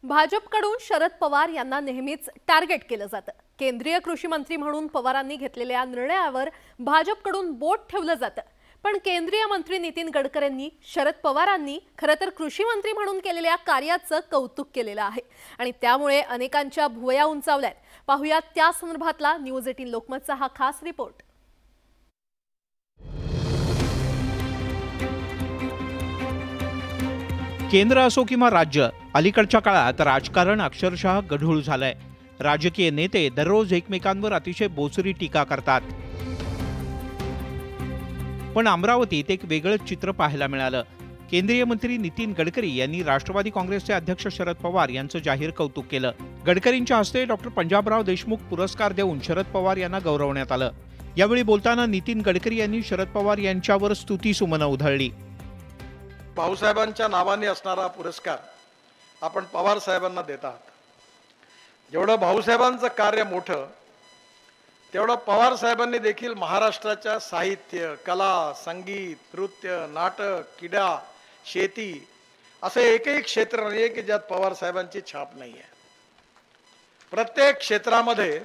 भाजपकडून शरद पवार यांना नेहमीच टार्गेट केलं जातं। केंद्रीय कृषी मंत्री म्हणून पवारांनी घेतलेल्या निर्णयावर भाजपकडून बोट ठेवलं जातं। पण केंद्रीय मंत्री नितीन गडकरींनी शरद पवारांनी खरं तर कृषी मंत्री म्हणून केलेल्या कार्याचं कौतुक केलेलं आहे आणि त्यामुळे अनेकांच्या भुवया उंचावल्यात। पाहूया त्या संदर्भातला न्यूज 18 लोकमतचा हा खास रिपोर्ट। केंद्र असो किंवा राज्य, अलीकडच्या काळात राजकारण अक्षरशः गढूळ झालंय। राजकीय नेते दररोज एकमेकांवर अतिशय बोचरी टीका करतात। पण अमरावतीत एक वेगळंच चित्र पाहायला मिळालं। केंद्रीय मंत्री नितीन गडकरी यांनी राष्ट्रवादी काँग्रेसचे अध्यक्ष शरद पवार यांचं जाहीर कौतुक केलं। गडकरींच्या हस्ते डॉक्टर पंजाबराव देशमुख पुरस्कार देऊन शरद पवार यांना गौरवण्यात आलं। यावेळी बोलताना नितीन गडकरी यांनी शरद पवार यांच्यावर स्तुतिसुमनं उधळली। भाऊसाहेबांच्या नावाने असणारा पुरस्कार आपण पवार साहेबांना देतात। जेवढं भाऊसाहेबांचं कार्य मोठं तेवढं पवार साहेबांनी देखील महाराष्ट्राच्या साहित्य, कला, संगीत, नृत्य, नाटक, क्रीडा, शेती असे एकही क्षेत्र नाही की ज्यात पवार साहेबांची छाप नाही आहे। प्रत्येक क्षेत्रामध्ये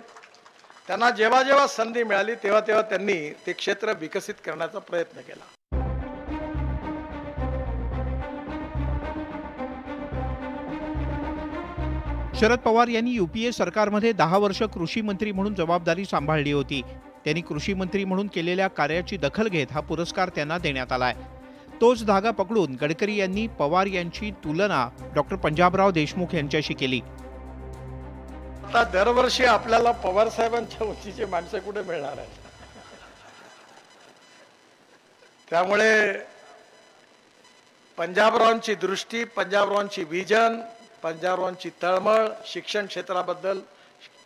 त्यांना जेव्हा जेव्हा संधी मिळाली तेव्हा तेव्हा त्यांनी ते क्षेत्र विकसित करण्याचा प्रयत्न केला। शरद पवार यांनी यूपीए सरकारमध्ये 10 वर्ष कृषी मंत्री म्हणून जबाबदारी सांभाळली होती। त्यांनी कृषी मंत्री म्हणून केलेल्या कार्याची दखल घेत हा पुरस्कार त्यांना देण्यात आलाय। तोच धागा पकडून गडकरी यांनी पवार यांची तुलना डॉक्टर पंजाबराव देशमुख यांच्याशी केली। आता दरवर्षी आपल्याला पवार साहेबांच्या उंचीचे माणसं कुठे मिळणार आहेत? त्यामुळे पंजाबरावांची दृष्टी, पंजाबरावांची विजन, पंजाबरावांची तळमळ शिक्षण क्षेत्राबद्दल,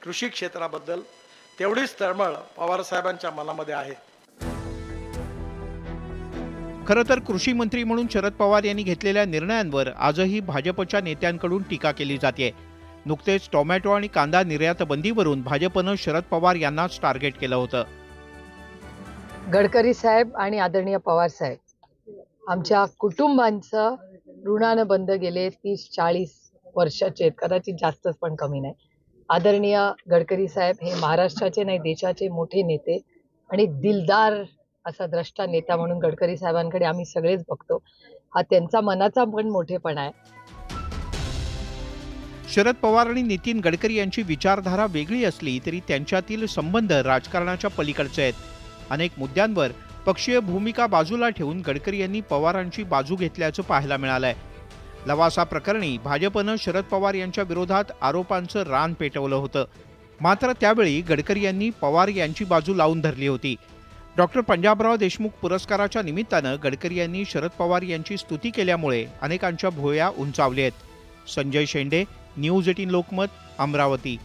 कृषी क्षेत्राबद्दल तेवढीच तळमळ पवार साहेबांच्या मनामध्ये आहे। खरं तर कृषी मंत्री म्हणून शरद पवार यांनी घेतलेल्या निर्णयांवर आजही भाजपच्या नेत्यांकडून टीका केली जाते। नुकतेच टोमॅटो आणि कांदा निर्यात बंदीवरून भाजपनं शरद पवार यांनाच टार्गेट केलं होतं। गडकरी साहेब आणि आदरणीय पवार साहेब आमच्या कुटुंबांचं ऋणानं बंद गेले 30-40 वर्षाचे, कदाचित जास्तच पण कमी नाही। आदरणीय गडकरी साहेब हे महाराष्ट्राचे नाही देशाचे मोठे नेते आणि दिलदार असा द्रष्टा नेता म्हणून गडकरी साहेबांकडे आम्ही सगळेच बघतो। हा त्यांचा मनाचा पण मोठेपणा आहे। शरद पवार आणि नितीन गडकरी यांची विचारधारा वेगळी असली तरी त्यांच्यातील संबंध राजकारणाच्या पलीकडचे आहेत। अनेक मुद्द्यांवर पक्षीय भूमिका बाजूला ठेवून गडकरी यांनी पवारांची बाजू घेतल्याचं पाहायला मिळालंय। लवासा प्रकरणी भाजपनं शरद पवार यांच्या विरोधात आरोपांचं रान पेटवलं होतं, मात्र त्यावेळी गडकरी यांनी पवार यांची बाजू लावून धरली होती। डॉक्टर पंजाबराव देशमुख पुरस्काराच्या निमित्तानं गडकरी यांनी शरद पवार यांची स्तुती केल्यामुळे अनेकांच्या भुवया उंचावल्या आहेत। संजय शेंडे, न्यूज 18 लोकमत, अमरावती।